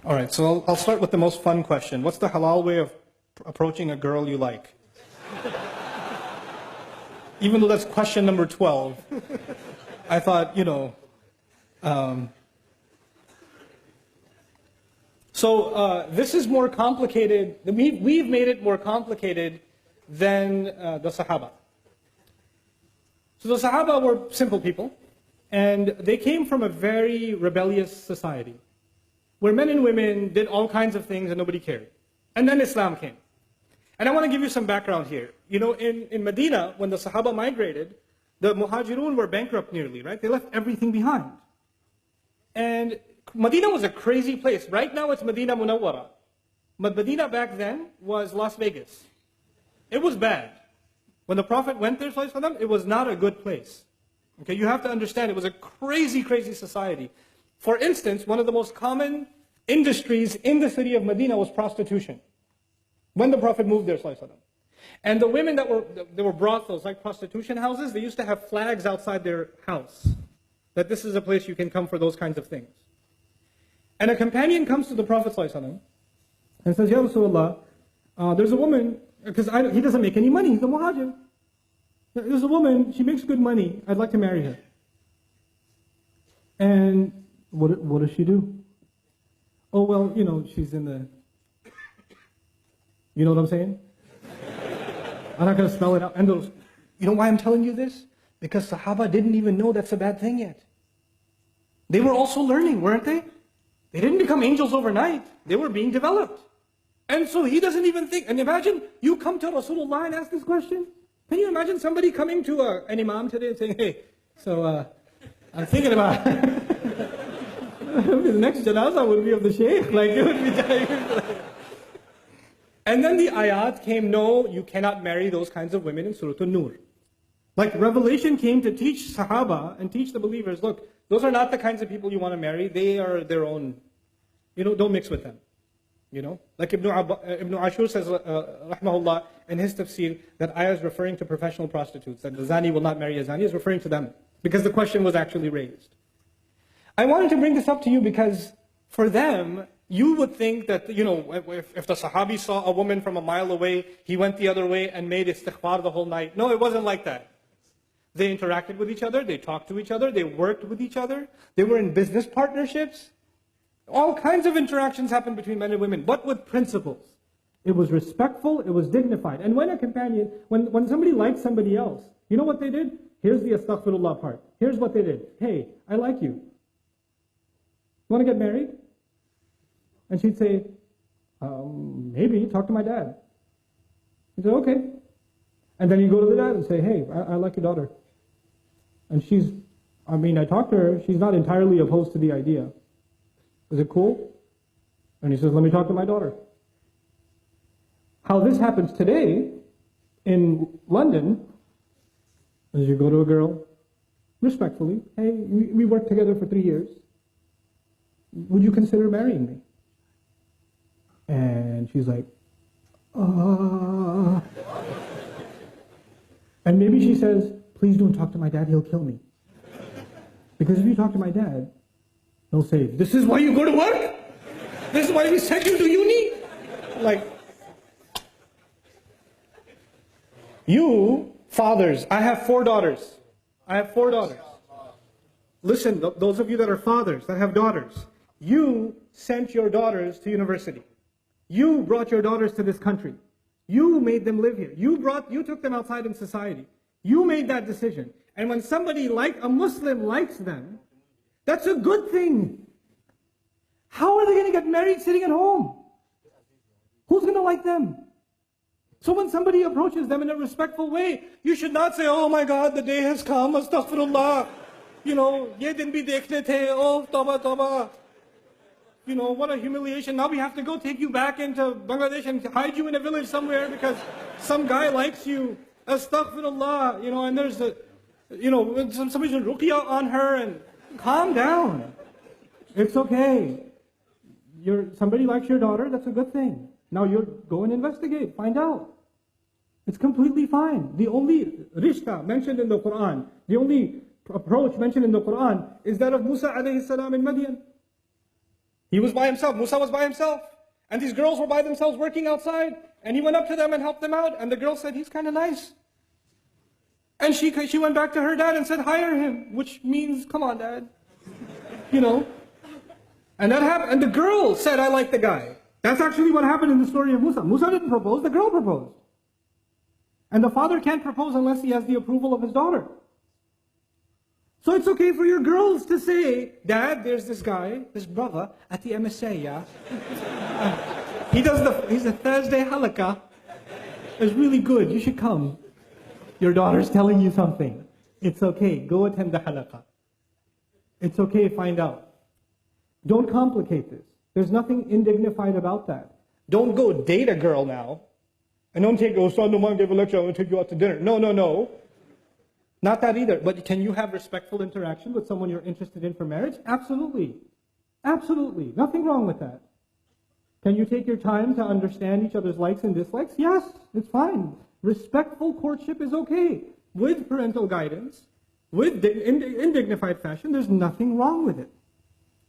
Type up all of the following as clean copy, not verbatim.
All right, so I'll start with the most fun question. What's the halal way of approaching a girl you like? Even though that's question number 12, I thought, this is more complicated. We've made it more complicated than the Sahaba. So the Sahaba were simple people, and they came from a very rebellious society, where men and women did all kinds of things and nobody cared. And then Islam came. And I want to give you some background here. In Medina, when the Sahaba migrated, the Muhajirun were bankrupt nearly, right? They left everything behind. And Medina was a crazy place. Right now it's Medina Munawwara. But Medina back then was Las Vegas. It was bad. When the Prophet went there, it was not a good place. Okay, you have to understand, it was a crazy, crazy society. For instance, one of the most common industries in the city of Medina was prostitution. When the Prophet moved there, and the women there were brothels, like prostitution houses, they used to have flags outside their house, that this is a place you can come for those kinds of things. And a companion comes to the Prophet and says, Ya Rasulullah, there's a woman, because he doesn't make any money, he's a muhajir. There's a woman, she makes good money, I'd like to marry her. And what does she do? Oh, well, she's in the... You know what I'm saying? I'm not going to spell it out. And you know why I'm telling you this? Because Sahaba didn't even know that's a bad thing yet. They were also learning, weren't they? They didn't become angels overnight. They were being developed. And so he doesn't even think. And imagine you come to Rasulullah and ask this question. Can you imagine somebody coming to an imam today and saying, hey, so I'm thinking about the next janazah would be of the sheikh. Like, it would be... And then the ayat came, no, you cannot marry those kinds of women in Surah An-Nur. Like, revelation came to teach Sahaba and teach the believers, look, those are not the kinds of people you want to marry. They are their own, don't mix with them. Like Ibn Ashur says, rahmahullah, in his tafsir, that ayah is referring to professional prostitutes, that the zani will not marry a zani, is referring to them. Because the question was actually raised. I wanted to bring this up to you because for them, you would think that, if the Sahabi saw a woman from a mile away, he went the other way and made istighfar the whole night. No, it wasn't like that. They interacted with each other, they talked to each other, they worked with each other, they were in business partnerships. All kinds of interactions happened between men and women, but with principles. It was respectful, it was dignified. And when a companion, when somebody liked somebody else, you know what they did? Here's the astaghfirullah part. Here's what they did. Hey, I like you. Want to get married? And she'd say, maybe, talk to my dad. He'd say, okay. And then you go to the dad and say, hey, I like your daughter. And I talked to her, she's not entirely opposed to the idea. Is it cool? And he says, let me talk to my daughter. How this happens today in London is you go to a girl, respectfully, hey, we worked together for 3 years. Would you consider marrying me? And she's like, And maybe she says, please don't talk to my dad, he'll kill me. Because if you talk to my dad, he'll say, this is why you go to work? This is why we sent you to uni? Like, you fathers, I have 4 daughters. Listen, those of you that are fathers, that have daughters, you sent your daughters to university. You brought your daughters to this country. You made them live here. You took them outside in society. You made that decision. And when somebody a Muslim likes them, that's a good thing. How are they going to get married sitting at home? Who's going to like them? So when somebody approaches them in a respectful way, you should not say, oh my God, the day has come, astaghfirullah. Ye din bhi dekhne the, oh tawbah, tawbah. What a humiliation. Now we have to go take you back into Bangladesh and hide you in a village somewhere because some guy likes you. Astaghfirullah. And there's somebody's doing ruqya on her, and calm down. It's okay. Somebody likes your daughter, that's a good thing. Now go and investigate, find out. It's completely fine. The only rishta mentioned in the Quran, the only approach mentioned in the Quran is that of Musa alayhi salam in Madian. He was by himself. Musa was by himself. And these girls were by themselves working outside. And he went up to them and helped them out. And the girl said, he's kind of nice. And she went back to her dad and said, hire him. Which means, come on, Dad. You know. And that happened. And the girl said, I like the guy. That's actually what happened in the story of Musa. Musa didn't propose, the girl proposed. And the father can't propose unless he has the approval of his daughter. So it's okay for your girls to say, Dad, there's this guy, this brother at the MSA, yeah? He's a Thursday halakha. It's really good, you should come. Your daughter's telling you something. It's okay, go attend the halakha. It's okay, find out. Don't complicate this. There's nothing indignified about that. Don't go date a girl now. And don't take, Ustadh Nouman gave a lecture, I'm going to take you out to dinner. No, no, no. Not that either. But can you have respectful interaction with someone you're interested in for marriage? Absolutely. Absolutely. Nothing wrong with that. Can you take your time to understand each other's likes and dislikes? Yes, it's fine. Respectful courtship is okay. With parental guidance, in dignified fashion, there's nothing wrong with it.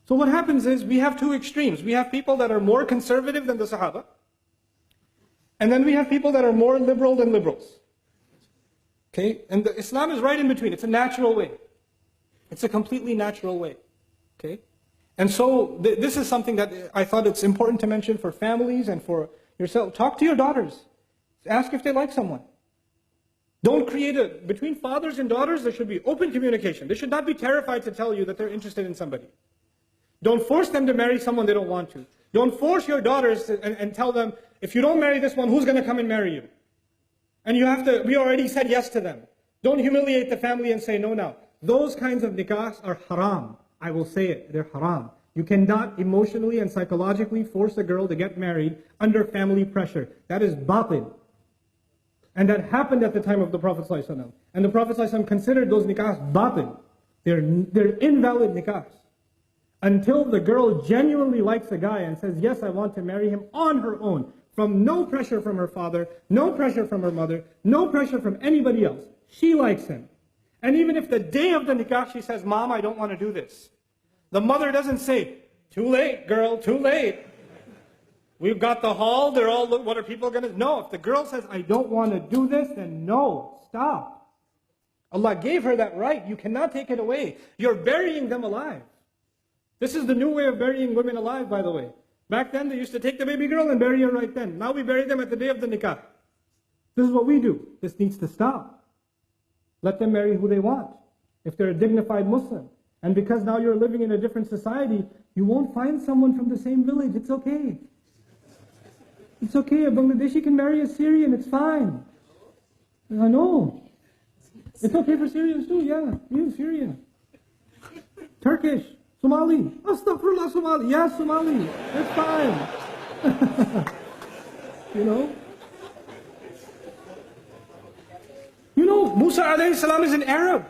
So what happens is we have two extremes. We have people that are more conservative than the Sahaba. And then we have people that are more liberal than liberals. Okay? And Islam is right in between. It's a natural way. It's a completely natural way. Okay? And so this is something that I thought it's important to mention for families and for yourself. Talk to your daughters. Ask if they like someone. Don't create between fathers and daughters, there should be open communication. They should not be terrified to tell you that they're interested in somebody. Don't force them to marry someone they don't want to. Don't force your daughters and tell them, if you don't marry this one, who's going to come and marry you? And we already said yes to them. Don't humiliate the family and say no now. Those kinds of nikahs are haram. I will say it, they're haram. You cannot emotionally and psychologically force a girl to get married under family pressure. That is batil. And that happened at the time of the Prophet ﷺ. And the Prophet ﷺ considered those nikahs batil. They're invalid nikahs. Until the girl genuinely likes a guy and says, yes, I want to marry him on her own, from no pressure from her father, no pressure from her mother, no pressure from anybody else. She likes him. And even if the day of the nikah she says, Mom, I don't want to do this. The mother doesn't say, too late, girl, too late. We've got the hall, they're all, what are people going to... No, if the girl says, I don't want to do this, then no, stop. Allah gave her that right. You cannot take it away. You're burying them alive. This is the new way of burying women alive, by the way. Back then, they used to take the baby girl and bury her right then. Now we bury them at the day of the nikah. This is what we do. This needs to stop. Let them marry who they want, if they're a dignified Muslim. And because now you're living in a different society, you won't find someone from the same village. It's okay. It's okay. A Bangladeshi can marry a Syrian. It's fine. I know. It's okay for Syrians too. Yeah, you Syrian. Turkish. Somali. Astaghfirullah, Somali. Yeah, Somali. It's fine. You know? You know, Musa alayhi salam is an Arab.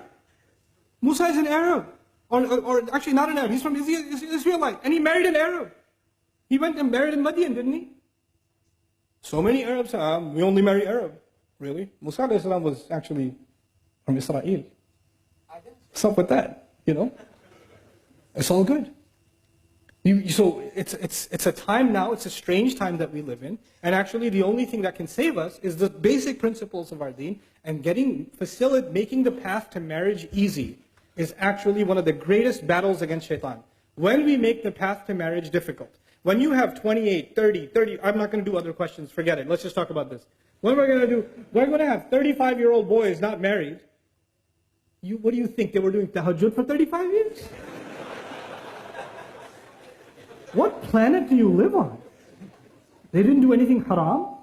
Musa is an Arab. Or actually not an Arab. He's from Israelite. And he married an Arab. He went and married in Madian, didn't he? So many Arabs, we only marry Arab. Really? Musa alayhi salam was actually from Israel. What's up with that? You know? It's all good. So it's a time now, it's a strange time that we live in. And actually the only thing that can save us is the basic principles of our deen. And making the path to marriage easy is actually one of the greatest battles against shaitan. When we make the path to marriage difficult. When you have 28, 30, I'm not going to do other questions, forget it. Let's just talk about this. What we're going to do, we're going to have 35-year-old boys not married. What do you think? They were doing tahajjud for 35 years? What planet do you live on? They didn't do anything haram.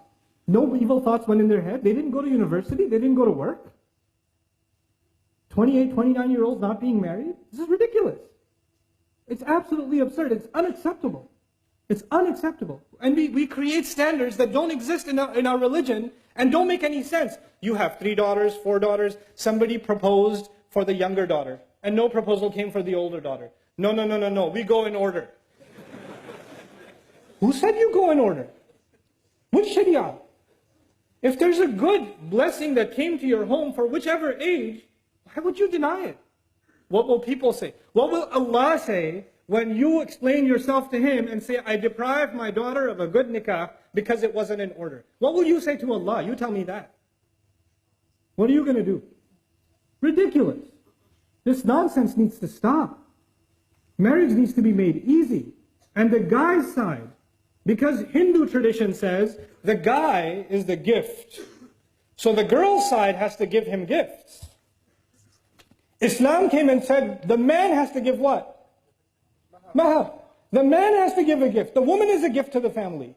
No evil thoughts went in their head. They didn't go to university. They didn't go to work. 28, 29-year-olds not being married. This is ridiculous. It's absolutely absurd. It's unacceptable. It's unacceptable. And we create standards that don't exist in our religion and don't make any sense. You have 3 daughters, 4 daughters. Somebody proposed for the younger daughter and no proposal came for the older daughter. No. We go in order. Who said you go in order? Which Sharia? If there's a good blessing that came to your home for whichever age, why would you deny it? What will people say? What will Allah say when you explain yourself to him and say, I deprived my daughter of a good nikah because it wasn't in order? What will you say to Allah? You tell me that. What are you going to do? Ridiculous. This nonsense needs to stop. Marriage needs to be made easy. And the guy's side, because Hindu tradition says the guy is the gift, so the girl's side has to give him gifts. Islam came and said the man has to give what? Mahar. The man has to give a gift. The woman is a gift to the family.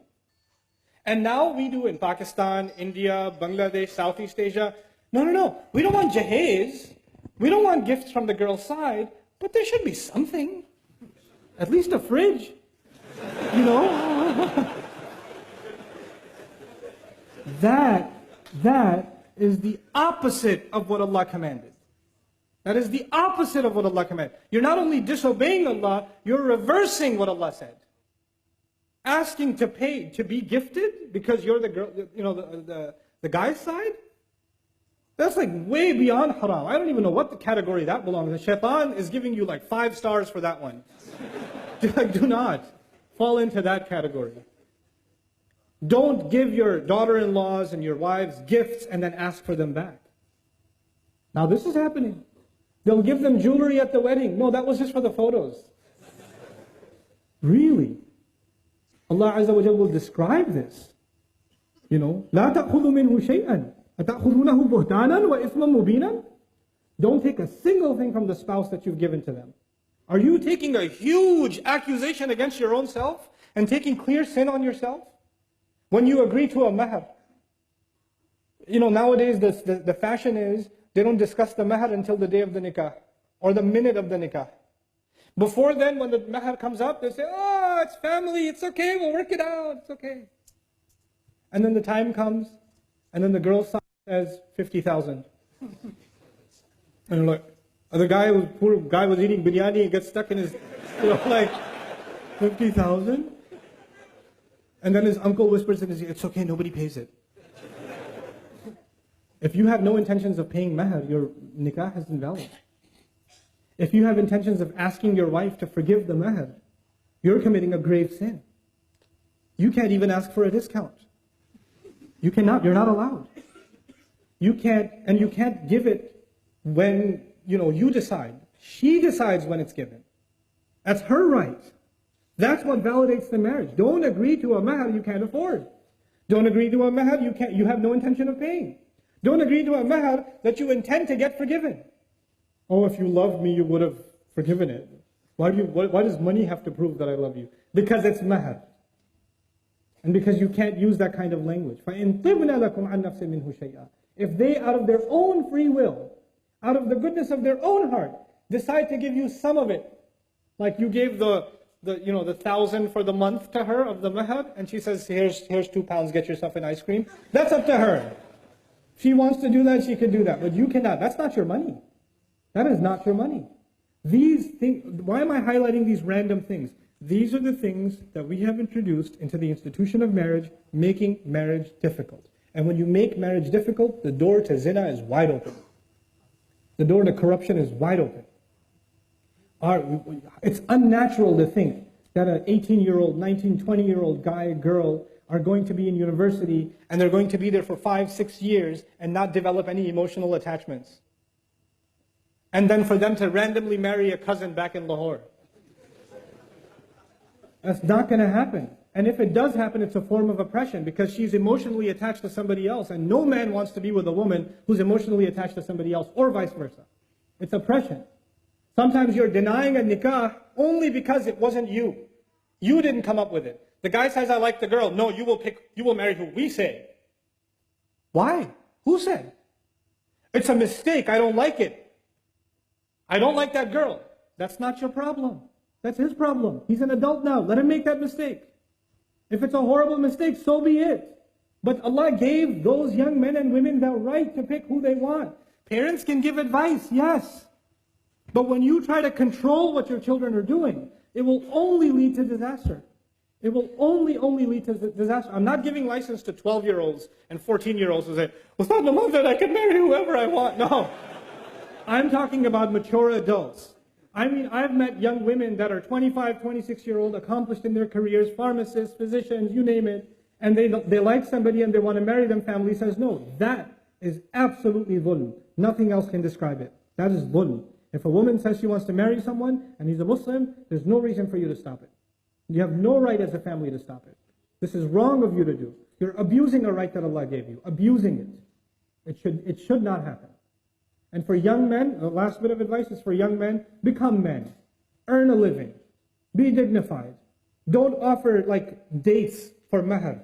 And now we do in Pakistan, India, Bangladesh, Southeast Asia. No. We don't want jahez. We don't want gifts from the girl's side, but there should be something. At least a fridge. You know? That is the opposite of what Allah commanded. That is the opposite of what Allah commanded. You're not only disobeying Allah, you're reversing what Allah said. Asking to pay, to be gifted because you're the girl, you know, the guy's side? That's like way beyond haram. I don't even know what the category that belongs. The shaitan is giving you like 5 stars for that one. Do not fall into that category. Don't give your daughter-in-laws and your wives gifts and then ask for them back. Now this is happening. They'll give them jewelry at the wedding. No, that was just for the photos. Really? Allah Azza wa Jalla will describe this. You know, لا تأخذوا منه شيئا أتأخذونه بهتانا وإثما مبينا. Don't take a single thing from the spouse that you've given to them. Are you taking a huge accusation against your own self and taking clear sin on yourself? When you agree to a mahar. You know, nowadays the fashion is they don't discuss the mahar until the day of the nikah or the minute of the nikah. Before then, when the mahar comes up, they say, oh, it's family, it's okay, we'll work it out, it's okay. And then the time comes, and then the girl's side says 50,000. And like, the poor guy was eating biryani and gets stuck in his, you know, like, 50,000? And then his uncle whispers in his ear, it's okay, nobody pays it. If you have no intentions of paying mahar, your nikah is invalid. If you have intentions of asking your wife to forgive the mahar, you're committing a grave sin. You can't even ask for a discount. You cannot, you're not allowed. You can't give it when, you know, you decide. She decides when it's given. That's her right. That's what validates the marriage. Don't agree to a mahar you can't afford. Don't agree to a mahar you have no intention of paying. Don't agree to a mahar that you intend to get forgiven. Oh, if you loved me, you would have forgiven it. Why does money have to prove that I love you? Because it's mahar. And because you can't use that kind of language. فَإِن طِبْنَ لَكُمْ عَنْ نَفْسٍ مِّنْهُ شَيْئًا. If they, out of their own free will, out of the goodness of their own heart, decide to give you some of it, like you gave the 1,000 for the month to her of the mahar, and she says, here's £2, get yourself an ice cream. That's up to her. If she wants to do that, she can do that. But you cannot. That's not your money. That is not your money. These things, why am I highlighting these random things? These are the things that we have introduced into the institution of marriage, making marriage difficult. And when you make marriage difficult, the door to zina is wide open. The door to corruption is wide open. It's unnatural to think that an 18-year-old, 19, 20-year-old guy, girl are going to be in university and they're going to be there for 5, 6 years and not develop any emotional attachments. And then for them to randomly marry a cousin back in Lahore. That's not going to happen. And if it does happen, it's a form of oppression because she's emotionally attached to somebody else. And no man wants to be with a woman who's emotionally attached to somebody else, or vice versa. It's oppression. Sometimes you're denying a nikah only because it wasn't you. You didn't come up with it. The guy says, I like the girl. No, you will marry who we say. Why? Who said? It's a mistake. I don't like it. I don't like that girl. That's not your problem. That's his problem. He's an adult now. Let him make that mistake. If it's a horrible mistake, so be it. But Allah gave those young men and women the right to pick who they want. Parents can give advice, yes. But when you try to control what your children are doing, it will only lead to disaster. It will only lead to disaster. I'm not giving license to 12-year-olds and 14-year-olds who say, Ustadh Nouman said I can marry whoever I want. No. I'm talking about mature adults. I mean, I've met young women that are 25, 26-year-old, accomplished in their careers, pharmacists, physicians, you name it, and they like somebody and they want to marry them. Family says no. That is absolutely dhulm. Nothing else can describe it. That is dhulm. If a woman says she wants to marry someone and he's a Muslim, there's no reason for you to stop it. You have no right as a family to stop it. This is wrong of you to do. You're abusing a right that Allah gave you. Abusing it. It should not happen. And for young men, the last bit of advice is for young men, become men. Earn a living. Be dignified. Don't offer like dates for mahar.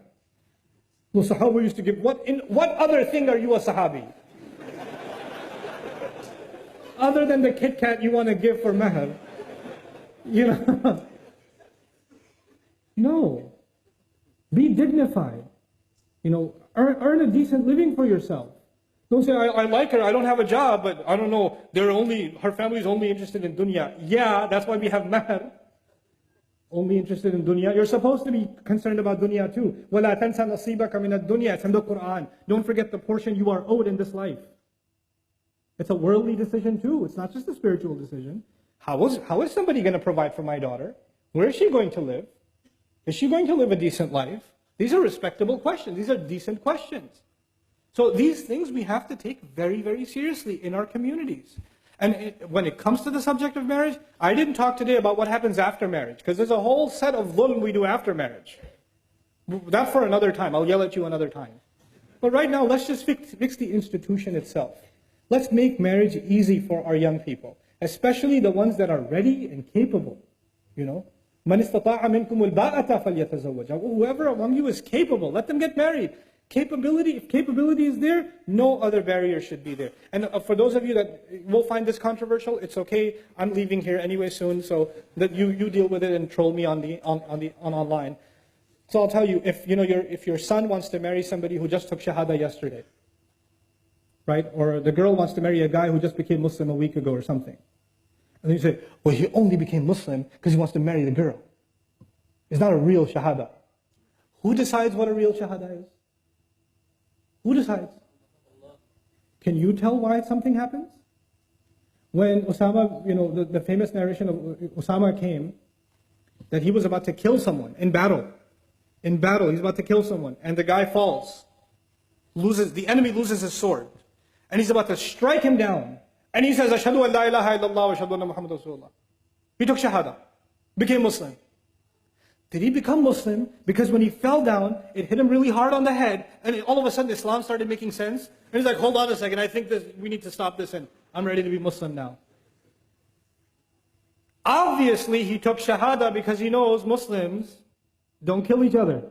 The Sahaba used to give, what other thing are you a Sahabi? Other than the Kit Kat you want to give for mahar. You know? No. Be dignified. You know, earn a decent living for yourself. Don't say, I like her, I don't have a job, but I don't know, her family's only interested in dunya. Yeah, that's why we have mahar. Only interested in dunya. You're supposed to be concerned about dunya too. وَلَا تَنْسَ نَصِيبَكَ مِنَ الدُّنْيَا. It's in the Quran. Don't forget the portion you are owed in this life. It's a worldly decision too. It's not just a spiritual decision. How is somebody going to provide for my daughter? Where is she going to live? Is she going to live a decent life? These are respectable questions. These are decent questions. So these things we have to take very, very seriously in our communities. And when it comes to the subject of marriage, I didn't talk today about what happens after marriage, because there's a whole set of dhulm we do after marriage. That's for another time. I'll yell at you another time. But right now, let's just fix the institution itself. Let's make marriage easy for our young people, especially the ones that are ready and capable. You know, مَنِ اسْتَطَاعَ مِنْكُمُ الْبَاءَةَ فَلْيَتَزَوَّجْ. Whoever among you is capable, let them get married. If capability is there, no other barrier should be there. And for those of you that will find this controversial, it's okay. I'm leaving here anyway soon, so that you deal with it and troll me on online. So I'll tell you, if your son wants to marry somebody who just took shahada yesterday, right? Or the girl wants to marry a guy who just became Muslim a week ago or something. And then you say, well, he only became Muslim because he wants to marry the girl. It's not a real shahada. Who decides what a real shahada is? Who decides? Can you tell why something happens? When Osama, the famous narration of Osama came, that he was about to kill someone in battle. In battle, he's about to kill someone, and the guy falls. The enemy loses his sword. And he's about to strike him down. And he says, Ashhadu an la ilaha illallah wa ashhadu anna Muhammad Rasulullah. He took shahada, became Muslim. Did he become Muslim because when he fell down, it hit him really hard on the head, and all of a sudden Islam started making sense? And he's like, hold on a second, I think we need to stop this, and I'm ready to be Muslim now. Obviously, he took shahada because he knows Muslims don't kill each other.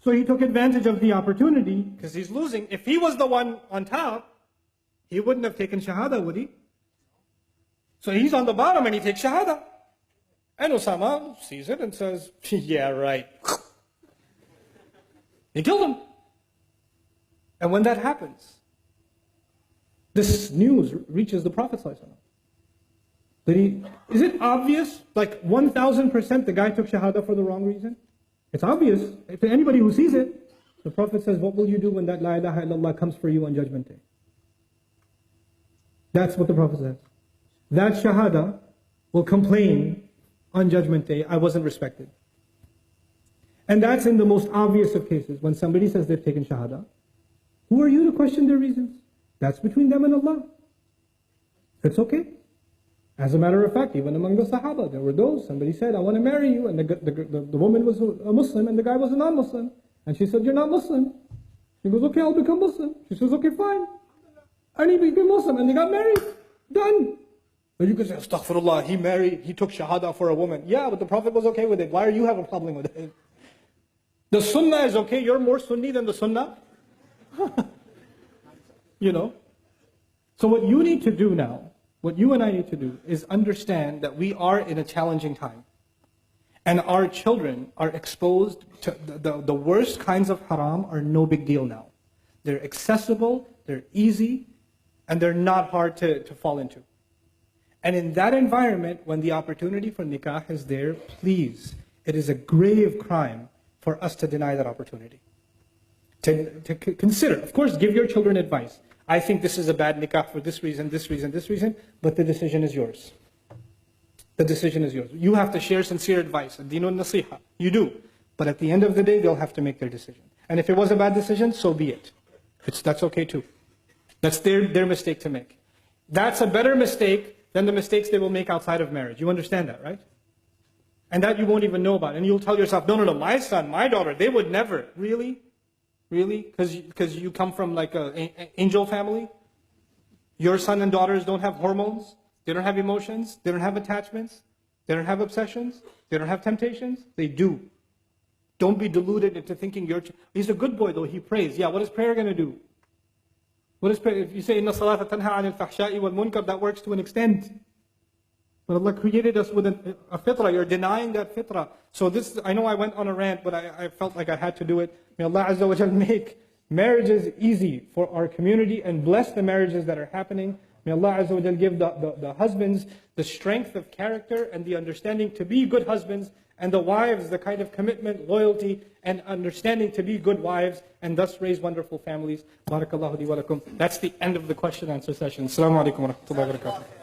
So he took advantage of the opportunity because he's losing. If he was the one on top, he wouldn't have taken shahada, would he? So he's on the bottom and he takes shahada. And Osama sees it and says, yeah, right. He killed him. And when that happens, this news reaches the Prophet ﷺ. Is it obvious, like 1000% the guy took shahada for the wrong reason? It's obvious to anybody who sees it. The Prophet says, what will you do when that la ilaha illallah comes for you on Judgment Day? That's what the Prophet says. That shahada will complain on Judgment Day, I wasn't respected. And that's in the most obvious of cases. When somebody says they've taken shahada, who are you to question their reasons? That's between them and Allah. It's okay. As a matter of fact, even among the Sahaba, there were those, somebody said, I want to marry you, and the woman was a Muslim, and the guy was a non-Muslim. And she said, you're not Muslim. He goes, okay, I'll become Muslim. She says, okay, fine. And he became Muslim, and they got married. Done. But you could say, astaghfirullah, he took shahada for a woman. Yeah, but the Prophet was okay with it. Why are you having a problem with it? The sunnah is okay. You're more Sunni than the sunnah. So what you need to do now, what you and I need to do, is understand that we are in a challenging time. And our children are exposed to the worst kinds of haram are no big deal now. They're accessible, they're easy, and they're not hard to fall into. And in that environment, when the opportunity for nikah is there, please, it is a grave crime for us to deny that opportunity. To consider, of course, give your children advice. I think this is a bad nikah for this reason, this reason, this reason, but the decision is yours. The decision is yours. You have to share sincere advice. Ad-dinu nasiha. You do. But at the end of the day, they'll have to make their decision. And if it was a bad decision, so be it. That's okay too. That's their mistake to make. That's a better mistake than the mistakes they will make outside of marriage. You understand that, right? And that you won't even know about. And you'll tell yourself, no, my son, my daughter, they would never. Really? Really? Because you come from like an angel family? Your son and daughters don't have hormones? They don't have emotions? They don't have attachments? They don't have obsessions? They don't have temptations? They do. Don't be deluded into thinking he's a good boy though, he prays. Yeah, what is prayer going to do? What is prayer? If you say, Inna salata tanha anil fahsha'i wal munkar, that works to an extent. But Allah created us with a fitrah. You're denying that fitrah. So I know I went on a rant, but I felt like I had to do it. May Allah Azza wa Jal make marriages easy for our community and bless the marriages that are happening. May Allah Azza wa Jal give the husbands the strength of character and the understanding to be good husbands, and the wives the kind of commitment, loyalty, and understanding to be good wives, and thus raise wonderful families. Barakallahu li wa lakum. That's the end of the question and answer session. Assalamu alaikum wa rahmatullahi wa barakatuh.